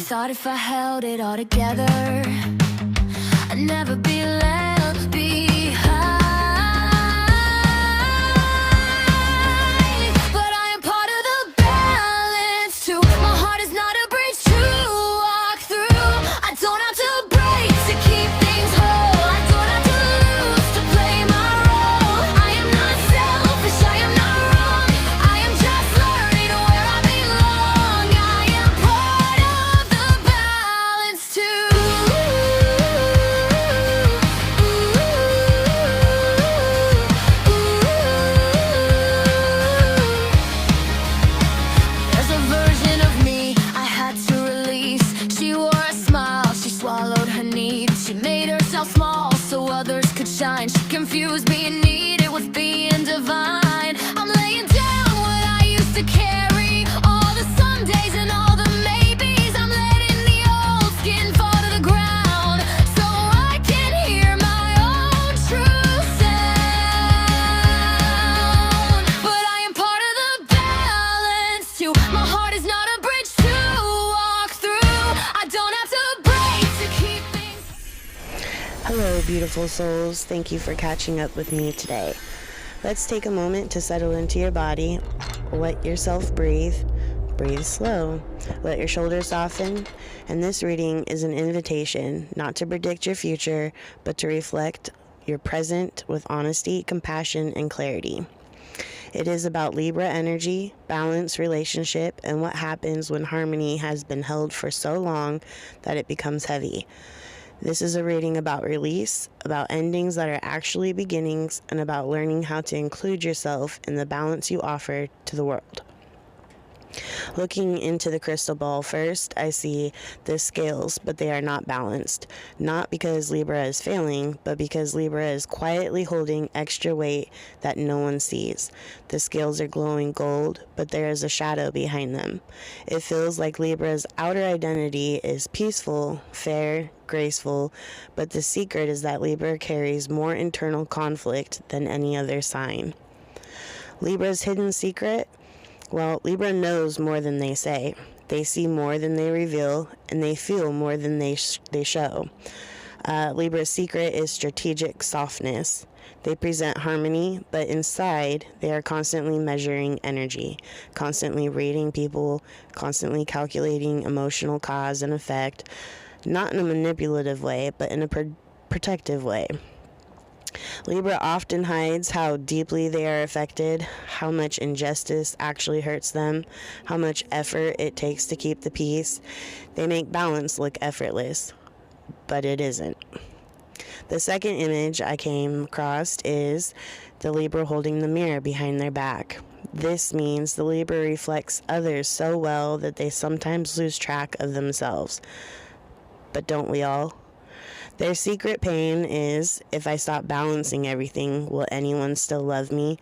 Thought if I held it all together, I'd never be left behind. But I am part of the balance too. My heart is not a bridge to walk through. I don't have to break to keep things whole. I don't have to lose to play my role. I am not selfish, I am not wrong. I am just learning where I belong. I am part of the balance too. There's a version of me I had to release. She wore a smile, she swallowed her need. She made herself small so others could shine. She confused being needed with being divine. I'm laying down what I used to carry, all the Sundays and all the maybes. I'm letting the old skin fall to the ground so I can hear my own true sound. But I am part of the balance too. My heart is not a bridge to walk through. I don't have to break to keep things. Hello, beautiful souls. Thank you for catching up with me today. Let's take a moment to settle into your body. Let yourself breathe. Breathe slow. Let your shoulders soften. And this reading is an invitation not to predict your future, but to reflect your present with honesty, compassion, and clarity. It is about Libra energy, balance, relationship, and what happens when harmony has been held for so long that it becomes heavy. This is a reading about release, about endings that are actually beginnings, and about learning how to include yourself in the balance you offer to the world. Looking into the crystal ball first, I see the scales, but they are not balanced. Not because Libra is failing, but because Libra is quietly holding extra weight that no one sees. The scales are glowing gold, but there is a shadow behind them. It feels like Libra's outer identity is peaceful, fair, graceful, but the secret is that Libra carries more internal conflict than any other sign. Libra's hidden secret? Well, Libra knows more than they say. They see more than they reveal, and they feel more than they show. Libra's secret is strategic softness. They present harmony, but inside, they are constantly measuring energy, constantly reading people, constantly calculating emotional cause and effect, not in a manipulative way, but in a protective way. Libra often hides how deeply they are affected, how much injustice actually hurts them, how much effort it takes to keep the peace. They make balance look effortless, but it isn't. The second image I came across is the Libra holding the mirror behind their back. This means the Libra reflects others so well that they sometimes lose track of themselves. But don't we all? Their secret pain is, if I stop balancing everything, will anyone still love me?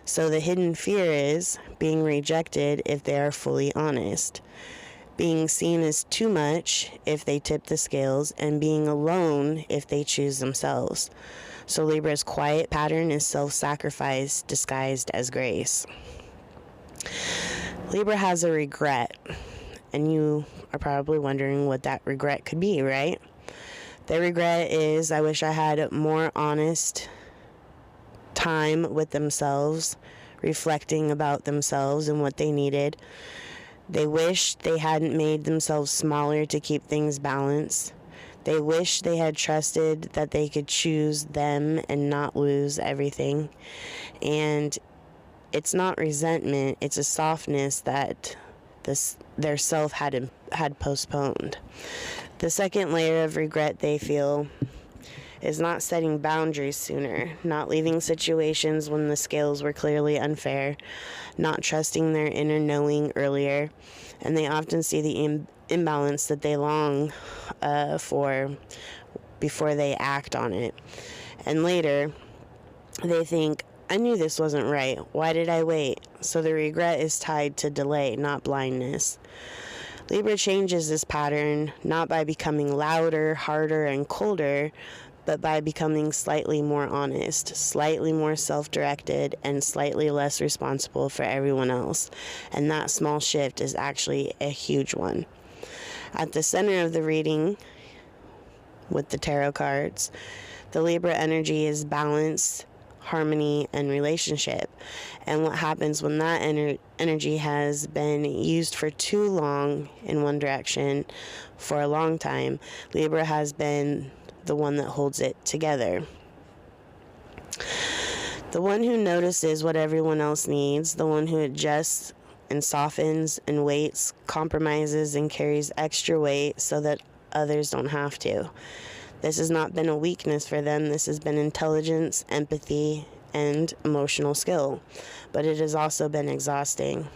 So the hidden fear is being rejected if they are fully honest, being seen as too much if they tip the scales, and being alone if they choose themselves. So Libra's quiet pattern is self-sacrifice disguised as grace. Libra has a regret, and you are probably wondering what that regret could be, right? Their regret is, I wish I had more honest time with themselves, reflecting about themselves and what they needed. They wish they hadn't made themselves smaller to keep things balanced. They wish they had trusted that they could choose them and not lose everything. And it's not resentment, it's a softness that their self had postponed. The second layer of regret they feel is not setting boundaries sooner, not leaving situations when the scales were clearly unfair, not trusting their inner knowing earlier, and they often see the imbalance that they long for before they act on it. And later, they think, I knew this wasn't right. Why did I wait? So the regret is tied to delay, not blindness. Libra changes this pattern not by becoming louder, harder, and colder, but by becoming slightly more honest, slightly more self-directed, and slightly less responsible for everyone else. And that small shift is actually a huge one. At the center of the reading, with the tarot cards, the Libra energy is balance, harmony, and relationship. And what happens when that energy has been used for too long in one direction for a long time, Libra has been the one that holds it together. The one who notices what everyone else needs, the one who adjusts and softens and waits, compromises and carries extra weight so that others don't have to. This has not been a weakness for them. This has been intelligence, empathy, and emotional skill. But it has also been exhausting.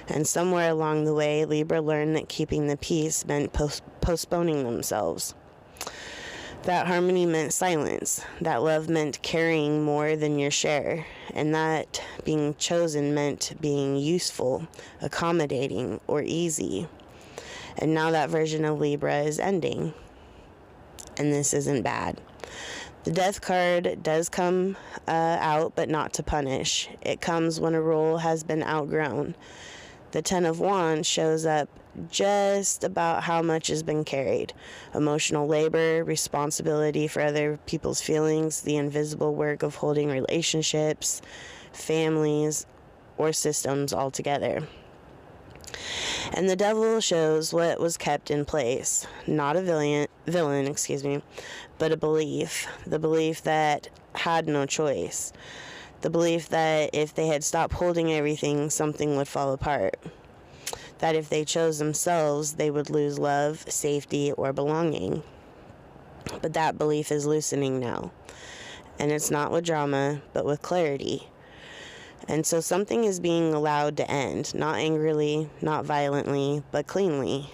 And somewhere along the way, Libra learned that keeping the peace meant postponing themselves. That harmony meant silence. That love meant carrying more than your share. And that being chosen meant being useful, accommodating, or easy. And now that version of Libra is ending. And this isn't bad. The Death card does come out, but not to punish. It comes when a role has been outgrown. The Ten of Wands shows up just about how much has been carried. Emotional labor, responsibility for other people's feelings, the invisible work of holding relationships, families, or systems altogether. And the Devil shows what was kept in place. Not a villain, but a belief. The belief that had no choice. The belief that if they had stopped holding everything, something would fall apart. That if they chose themselves, they would lose love, safety, or belonging. But that belief is loosening now. And it's not with drama, but with clarity. And so something is being allowed to end, not angrily, not violently, but cleanly.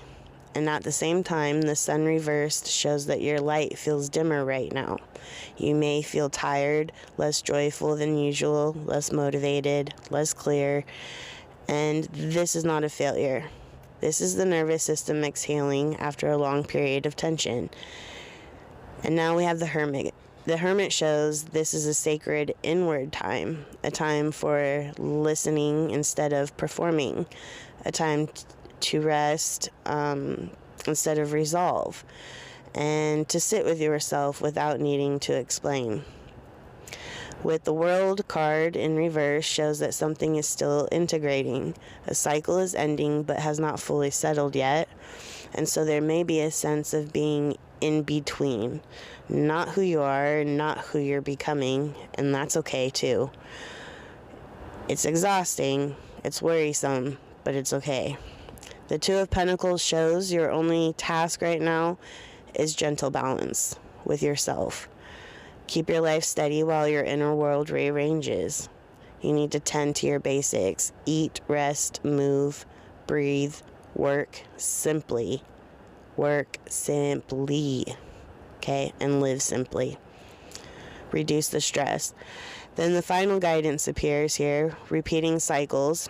And at the same time, the sun reversed shows that your light feels dimmer right now. You may feel tired, less joyful than usual, less motivated, less clear. And this is not a failure. This is the nervous system exhaling after a long period of tension. And now we have the Hermit. The Hermit shows this is a sacred inward time, a time for listening instead of performing, a time to rest instead of resolve, and to sit with yourself without needing to explain. With the World card in reverse shows that something is still integrating. A cycle is ending but has not fully settled yet, and so there may be a sense of being in between. Not who you are, not who you're becoming, and that's okay too. It's exhausting, it's worrisome, but it's okay. The Two of Pentacles shows your only task right now is gentle balance with yourself. Keep your life steady while your inner world rearranges. You need to tend to your basics. Eat, rest, move, breathe, work simply. Work simply. Okay? And live simply. Reduce the stress. Then the final guidance appears here, repeating cycles.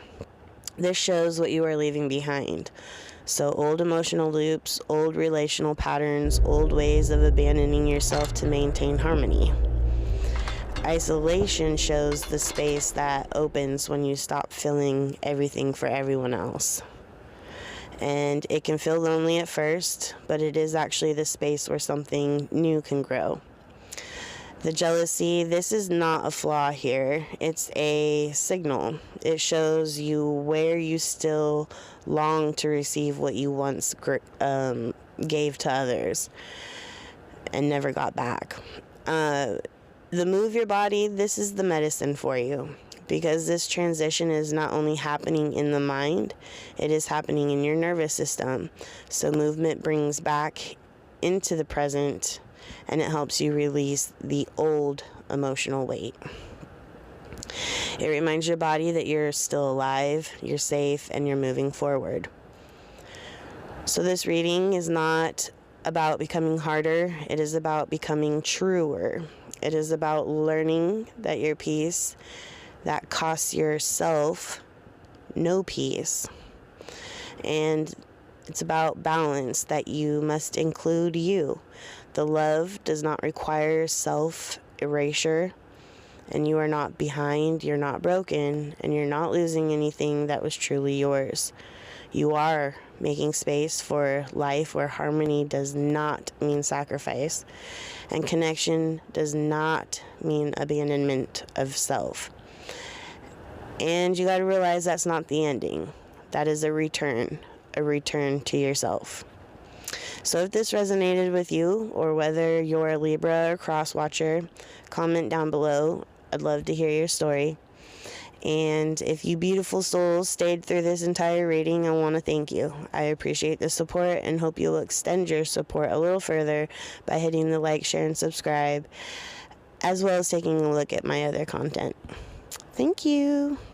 This shows what you are leaving behind. So old emotional loops, old relational patterns, old ways of abandoning yourself to maintain harmony. Isolation shows the space that opens when you stop filling everything for everyone else. And it can feel lonely at first, but it is actually the space where something new can grow. The jealousy, this is not a flaw here. It's a signal. It shows you where you still long to receive what you once gave to others and never got back. The move your body, this is the medicine for you, because this transition is not only happening in the mind, it is happening in your nervous system. So movement brings back into the present, and it helps you release the old emotional weight. It reminds your body that you're still alive, you're safe, and you're moving forward. So this reading is not about becoming harder. It is about becoming truer. It is about learning that your peace that costs yourself no peace. And it's about balance, that you must include you. The love does not require self-erasure, and you are not behind, you're not broken, and you're not losing anything that was truly yours. You are making space for life where harmony does not mean sacrifice, and connection does not mean abandonment of self. And you got to realize that's not the ending. That is a return to yourself. So if this resonated with you, or whether you're a Libra or cross watcher, comment down below. I'd love to hear your story. And if you beautiful souls stayed through this entire reading, I want to thank you. I appreciate the support and hope you'll extend your support a little further by hitting the like, share, and subscribe, as well as taking a look at my other content. Thank you.